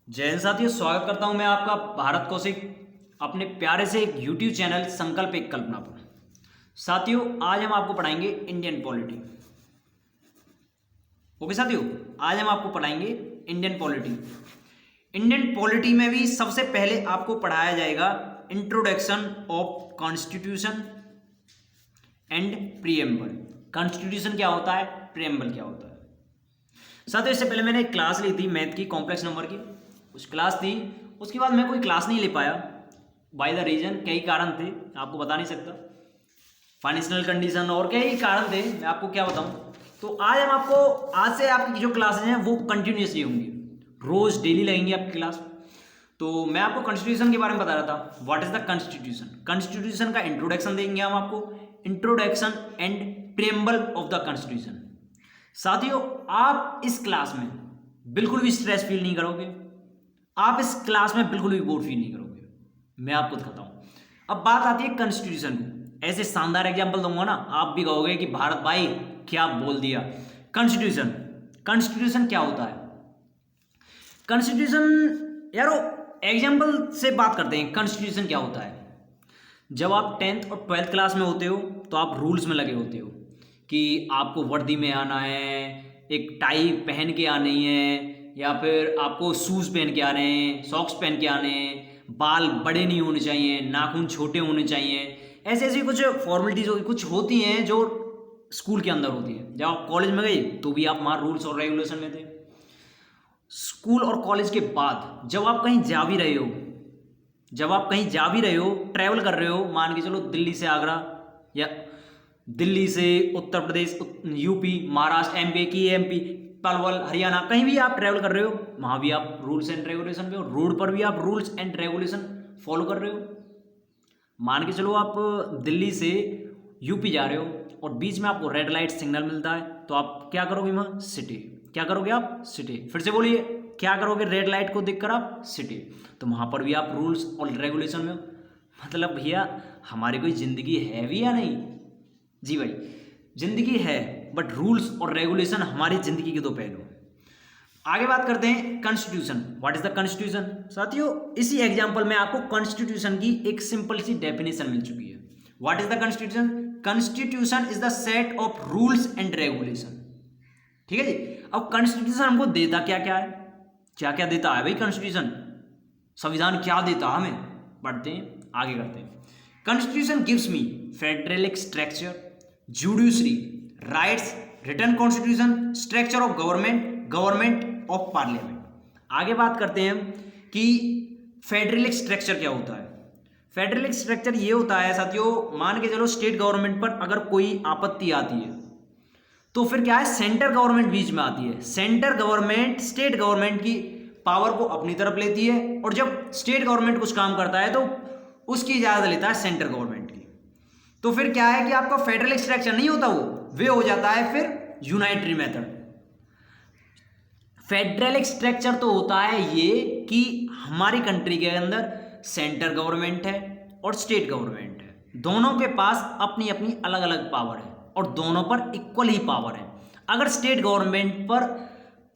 जय हिंद साथियों, स्वागत करता हूं मैं आपका भारत कौशिक अपने प्यारे से एक यूट्यूब चैनल संकल्प एक कल्पना पर। साथियों, आज हम आपको पढ़ाएंगे इंडियन पॉलिटी। ओके साथियों, आज हम आपको पढ़ाएंगे इंडियन पॉलिटी। इंडियन पॉलिटी में भी सबसे पहले आपको पढ़ाया जाएगा introduction of constitution and preamble. Constitution क्या होता है, प्रीएम्बल क्या होता है। साथियों, इससे पहले मैंने एक क्लास ली थी मैथ की, कॉम्प्लेक्स नंबर की, कुछ क्लास थी। उसके बाद मैं कोई क्लास नहीं ले पाया बाय द रीजन, कई कारण थे, आपको बता नहीं सकता, फाइनेंशियल कंडीशन और कई कारण थे, मैं आपको क्या बताऊं। तो आज हम आपको, आज से आपकी जो क्लासेज हैं वो कंटिन्यूसली होंगी, रोज डेली लगेंगी आपकी क्लास। तो मैं आपको कॉन्स्टिट्यूशन के बारे में बता रहा था, what is the constitution. Constitution का इंट्रोडक्शन देंगे हम आपको, introduction and preamble of the constitution. साथियों, आप इस क्लास में बिल्कुल भी स्ट्रेस फील नहीं करोगे, आप इस क्लास में बिल्कुल भी बोर फील नहीं करोगे, मैं आपको दिखाता हूं। अब बात आती है कॉन्स्टिट्यूशन की, ऐसे शानदार एग्जांपल दूंगा ना, आप भी कहोगे कि भारत भाई क्या बोल दिया। कॉन्स्टिट्यूशन, कॉन्स्टिट्यूशन क्या होता है। कॉन्स्टिट्यूशन यारो, एग्जांपल से बात करते हैं। कॉन्स्टिट्यूशन क्या होता है, जब आप 10th और 12th क्लास में होते हो तो आप रूल्स में लगे होते हो कि आपको वर्दी में आना है, एक टाई पहन के आनी है, या फिर आपको शूज़ पहन के आने हैं, सॉक्स पहन के आने हैं, बाल बड़े नहीं होने चाहिए, नाखून छोटे होने चाहिए, ऐसे ऐसी कुछ फॉर्मेलिटीज़ कुछ होती हैं जो स्कूल के अंदर होती हैं। जब आप कॉलेज में गए तो भी आप वहाँ रूल्स और रेगुलेशन में थे। स्कूल और कॉलेज के बाद जब आप कहीं जा भी रहे हो, जब आप कहीं जा भी रहे हो, ट्रैवल कर रहे हो, मान के चलो दिल्ली से आगरा, या दिल्ली से उत्तर प्रदेश, यूपी, महाराष्ट्र, एमपी की एमपी, पलवल, हरियाणा, कहीं भी आप ट्रैवल कर रहे हो, वहां भी आप रूल्स एंड रेगुलेशन पे हो, रोड पर भी आप रूल्स एंड रेगुलेशन फॉलो कर रहे हो। मान के चलो आप दिल्ली से यूपी जा रहे हो और बीच में आपको रेड लाइट सिग्नल मिलता है, तो आप क्या करोगे, वहां सिटी, क्या करोगे आप, सिटी। फिर से बोलिए, क्या करोगे, रेड लाइट को देखकर आप सिटी। तो वहां पर भी आप रूल्स और रेगुलेशन में हो। मतलब भैया, हमारी कोई जिंदगी है भी या नहीं। जी भाई, जिंदगी है, बट रूल्स और रेगुलेशन हमारी जिंदगी के दो पहलू। आगे बात करते हैं constitution. What is the constitution. साथियों, इसी एग्जांपल में आपको कॉन्स्टिट्यूशन की एक सिंपल सी डेफिनेशन मिल चुकी है। What is the constitution. Constitution is the set of rules and regulation. ठीक है जी। अब कॉन्स्टिट्यूशन हमको देता क्या क्या है, क्या क्या देता है भाई कॉन्स्टिट्यूशन, संविधान क्या देता हमें, पढ़ते हैं, आगे करते हैं। Constitution gives me federalic structure, judiciary, rights, return constitution, structure of government, government of parliament. आगे बात करते हैं हम कि फेडरलिक स्ट्रक्चर क्या होता है। फेडरलिक स्ट्रक्चर ये होता है साथियों, मान के चलो स्टेट गवर्नमेंट पर अगर कोई आपत्ति आती है तो फिर क्या है, सेंटर गवर्नमेंट बीच में आती है। सेंटर गवर्नमेंट स्टेट गवर्नमेंट की पावर को अपनी तरफ लेती है, और जब स्टेट गवर्नमेंट कुछ काम करता है तो उसकी इजाजत लेता है सेंट्रल गवर्नमेंट की। तो फिर क्या है कि आपका फेडरल स्ट्रक्चर नहीं होता, वो हो जाता है फिर यूनाइटरी मेथड। फेडरल स्ट्रक्चर तो होता है ये कि हमारी कंट्री के अंदर सेंटर गवर्नमेंट है और स्टेट गवर्नमेंट है, दोनों के पास अपनी अपनी अलग अलग पावर है और दोनों पर इक्वल ही पावर है। अगर स्टेट गवर्नमेंट पर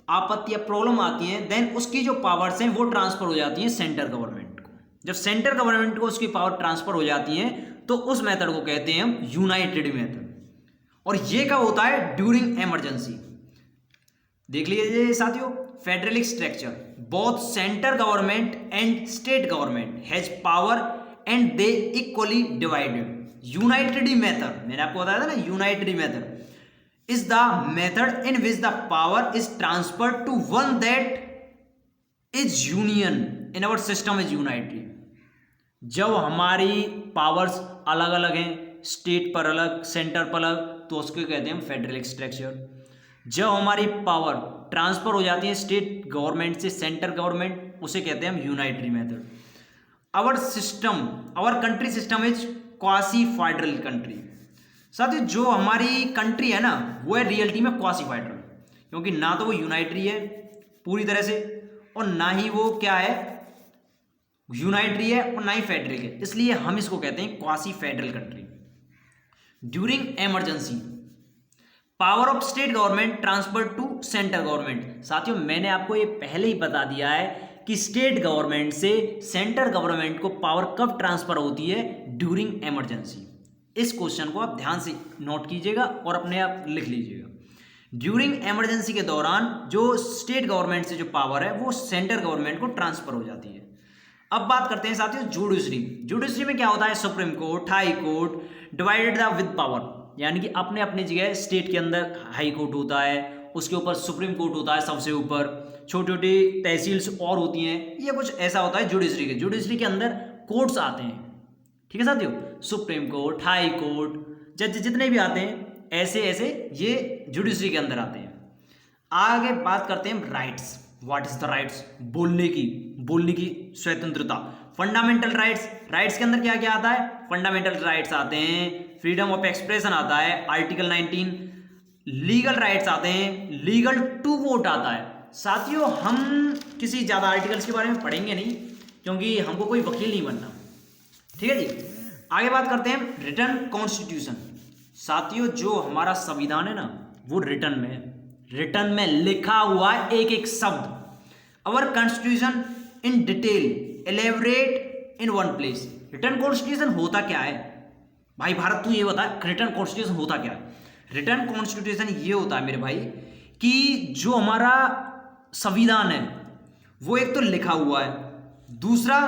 आपत्ति या प्रॉब्लम आती है, देन उसकी जो पावर्स हैं वो ट्रांसफर हो जाती हैं सेंटर गवर्नमेंट को। जब सेंटर गवर्नमेंट को उसकी पावर ट्रांसफर हो जाती है तो उस मेथड को कहते हैं हम यूनाइटेड मेथड। और ये कब होता है, ड्यूरिंग इमरजेंसी। देख लीजिए साथियों, federalic structure, both centre government and state government has power and they equally divided. United method, मैंने आपको बताया था ना, united method is the method in which the power is transferred to one that is union in our system is united. जब हमारी powers अलग अलग हैं, स्टेट पर अलग, सेंटर पर अलग, तो उसको कहते हैं हम फेडरलिक स्ट्रक्चर। जब हमारी पावर ट्रांसफर हो जाती है स्टेट गवर्नमेंट से सेंटर गवर्नमेंट, उसे कहते हैं हम unitary method. Our system, our country system is quasi federal country. साथियों, जो हमारी कंट्री है ना, वो है रियलिटी में क्वासी फेडरल, क्योंकि ना तो वो यूनाइटरी है पूरी तरह से, और ना ही वो क्या है, यूनाइटरी है, और ना ही फेडरल है, इसलिए हम इसको कहते हैं quasi federal country. During emergency, power of state government transfer to central government. साथियों, मैंने आपको ये पहले ही बता दिया है कि स्टेट गवर्नमेंट से सेंट्रल गवर्नमेंट को पावर कब ट्रांसफर होती है? During emergency. इस क्वेश्चन को आप ध्यान से नोट कीजिएगा और अपने आप लिख लीजिएगा। ड्यूरिंग इमरजेंसी के दौरान जो स्टेट गवर्नमेंट से जो पावर है वो सेंट्रल गवर्नमेंट को ट्रांसफर हो जाती है। अब बात करते हैं साथियों जुडिशरी। जुडिशरी में क्या होता है? Supreme court, high court divided the with power, यानी कि अपने अपनी जगह स्टेट के अंदर हाई कोर्ट होता है, उसके ऊपर सुप्रीम कोर्ट होता है सबसे ऊपर, छोटी छोटी तहसील्स और होती हैं, ये कुछ ऐसा होता है जुडिशरी के। जुडिशरी के अंदर कोर्ट्स आते हैं, ठीक है साथियों, सुप्रीम कोर्ट, हाई कोर्ट, जज जितने भी आते हैं ऐसे ऐसे ये जुडिशरी के अंदर आते हैं। आगे बात करते हैं rights. What is the rights? बोलने की स्वतंत्रता, फंडामेंटल राइट्स। राइट्स के अंदर क्या क्या आता है? फंडामेंटल राइट्स आते हैं, फ्रीडम ऑफ एक्सप्रेशन आता है आर्टिकल 19, लीगल राइट्स आते हैं, लीगल टू वोट आता है। साथियों हम किसी ज़्यादा आर्टिकल्स के बारे में पढ़ेंगे नहीं क्योंकि हमको कोई वकील नहीं बनना, ठीक है जी। आगे बात करते हैं रिटन कॉन्स्टिट्यूशन। साथियों जो हमारा संविधान है ना वो रिटन में है, रिटन में लिखा हुआ है एक एक शब्द। Our constitution in detail elaborate in one place. Written constitution होता क्या है भाई भारत? तू ये बता रिटन कॉन्स्टिट्यूशन होता क्या है? रिटन कॉन्स्टिट्यूशन ये होता है मेरे भाई कि जो हमारा संविधान है वो एक तो लिखा हुआ है, दूसरा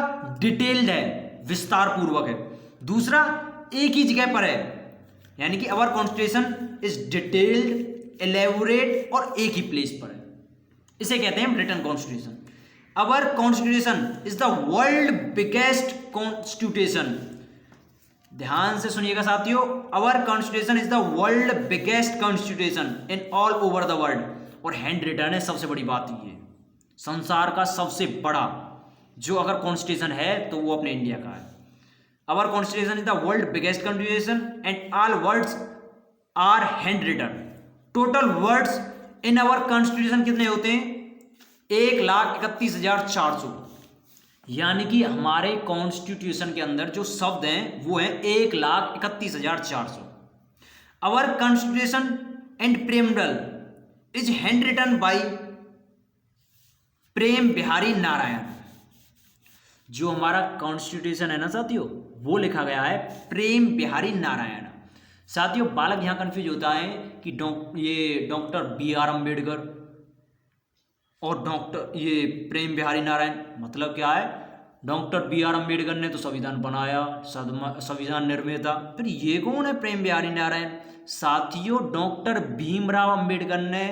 डिटेल्ड है, विस्तार पूर्वक है, दूसरा एक ही जगह पर है, यानी कि our constitution is detailed elaborate और एक ही प्लेस पर है, इसे कहते हैं written constitution. Our constitution is the world biggest constitution. ध्यान से सुनिएगा साथियों, our constitution is the world biggest constitution in all over the world. और हैंड रिटन है, सबसे बड़ी बात ये, संसार का सबसे बड़ा जो अगर कॉन्स्टिट्यूशन है तो वो अपने इंडिया का है। Our constitution is the world biggest constitution and all words are hand written. Total words in our constitution कितने होते हैं? 1,31,400, यानी कि हमारे कॉन्स्टिट्यूशन के अंदर जो शब्द हैं वो हैं 1,31,400। Our constitution and preamble is hand written by Prem Behari Narayan. जो हमारा कॉन्स्टिट्यूशन है ना साथियों वो लिखा गया है प्रेम बिहारी नारायण। साथियों बालक यहां कंफ्यूज होता है कि ये डॉक्टर BR अम्बेडकर और डॉक्टर ये प्रेम बिहारी नारायण मतलब क्या है? डॉक्टर BR अम्बेडकर ने तो संविधान बनाया, संविधान निर्माता, फिर ये कौन है प्रेम बिहारी नारायण? साथियों डॉक्टर भीमराव अम्बेडकर ने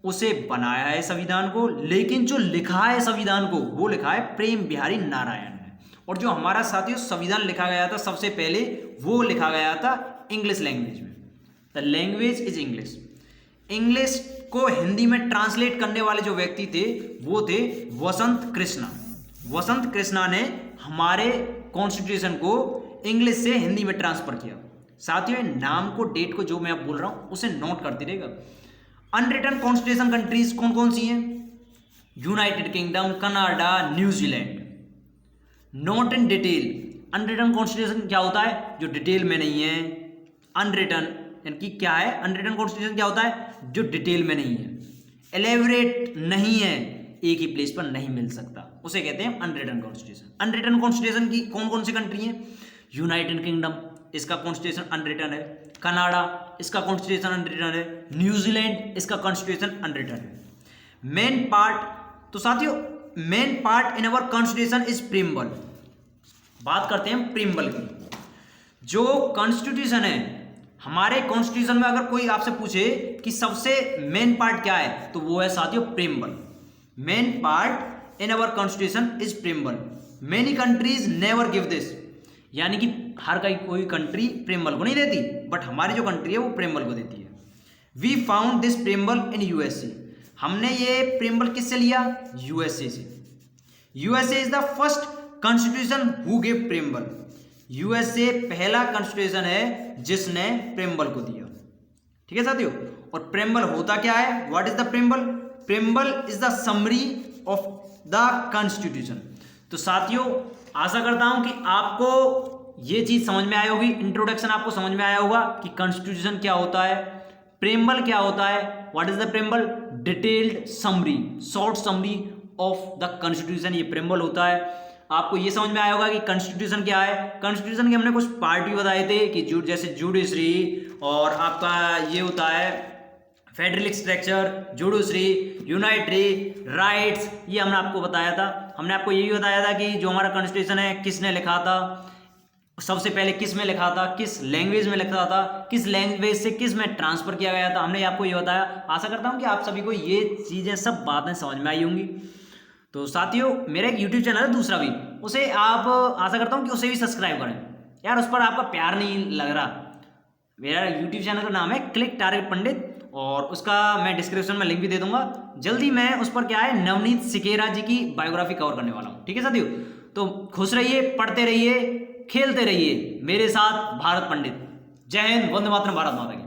उसे बनाया है संविधान को, लेकिन जो लिखा है संविधान को वो लिखा है प्रेम बिहारी नारायण ने। और जो हमारा साथियों संविधान लिखा गया था सबसे पहले वो लिखा गया था इंग्लिश लैंग्वेज में। The language is English. English को हिंदी में ट्रांसलेट करने वाले जो व्यक्ति थे वो थे वसंत कृष्णा। वसंत कृष्णा ने हमारे कॉन्स्टिट्यूशन को इंग्लिश से हिंदी में ट्रांसफर किया। साथियों नाम को डेट को जो मैं अब बोल रहा हूं उसे नोट करते रहेगा। अनरिटन कॉन्स्टिट्यूशन कंट्रीज कौन कौन सी हैं? United kingdom, Canada, New Zealand. Note in detail. Unwritten constitution क्या होता है? जो डिटेल में नहीं है। अनरिटन यानी कि क्या है? अनरिटन कॉन्स्टिट्यूशन क्या होता है? जो डिटेल में नहीं है, एलेबोरेट नहीं है, एक ही प्लेस पर नहीं मिल सकता, उसे कहते हैं अनरिटन कॉन्स्टिट्यूशन। अनरिटन कॉन्स्टिट्यूशन की कौन कौन सी कंट्री हैं? यूनाइटेड किंगडम, इसका कॉन्स्टिट्यूशन अनरिटन है। कनाडा, इसका कॉन्स्टिट्यूशन अनरिटन है। न्यूजीलैंड, इसका कॉन्स्टिट्यूशन अनरिटन है। मेन पार्ट, तो साथियों main part in our constitution is preamble. बात करते हैं प्रीम्बल की। जो कॉन्स्टिट्यूशन है हमारे कॉन्स्टिट्यूशन में, अगर कोई आपसे पूछे कि सबसे मेन पार्ट क्या है तो वो है साथियों preamble. Main part in our constitution is preamble. Many countries never give this, यानी कि हर कोई कंट्री प्रीम्बल को नहीं देती, बट हमारी जो कंट्री है वो प्रीम्बल को देती है। We found this preamble in USA. हमने ये प्रीम्बल किससे लिया? यूएसए से। USA is the first constitution who give preamble. USA पहला कॉन्स्टिट्यूशन है जिसने प्रीम्बल को दिया, ठीक है साथियों। और प्रीम्बल होता क्या है? What is the preamble? Preamble is the summary of the constitution. तो साथियों आशा करता हूं कि आपको ये चीज समझ में आई होगी, इंट्रोडक्शन आपको समझ में आया होगा कि कॉन्स्टिट्यूशन क्या होता है, प्रीम्बल क्या होता है, what is the preamble? Detailed summary, short summary of the constitution, ये प्रेम्बल होता है। आपको ये समझ में आया होगा कि कॉन्स्टिट्यूशन क्या है। कॉन्स्टिट्यूशन के हमने कुछ पार्ट भी बताए थे कि जैसे जुडिशरी और आपका ये होता है फेडरल स्ट्रक्चर, जुडिशरी, यूनाइटरी, राइट्स, ये हमने आपको बताया था। हमने आपको ये भी बताया था कि जो हमारा कॉन्स्टिट्यूशन है किसने लिखा था, सबसे पहले किस में लिखा था, किस लैंग्वेज में लिखा था, किस लैंग्वेज से किस में ट्रांसफर किया गया था, हमने आपको ये बताया। आशा करता हूँ कि आप सभी को ये चीज़ें सब बातें समझ में आई होंगी। तो साथियों, मेरा एक यूट्यूब चैनल है दूसरा भी, उसे आप आशा करता हूँ कि उसे भी सब्सक्राइब करें। यार उस पर आपका प्यार नहीं लग रहा। मेरा यूट्यूब चैनल का नाम है क्लिक टारगेट पंडित, और उसका मैं डिस्क्रिप्शन में लिंक भी दे दूंगा। जल्दी मैं उस पर क्या है नवनीत सिकेरा जी की बायोग्राफी कवर करने वाला हूँ। ठीक है साथियों, तो खुश रहिए, पढ़ते रहिए, खेलते रहिए मेरे साथ भारत पंडित। जय हिंद, वंदे मातरम, भारत माता की।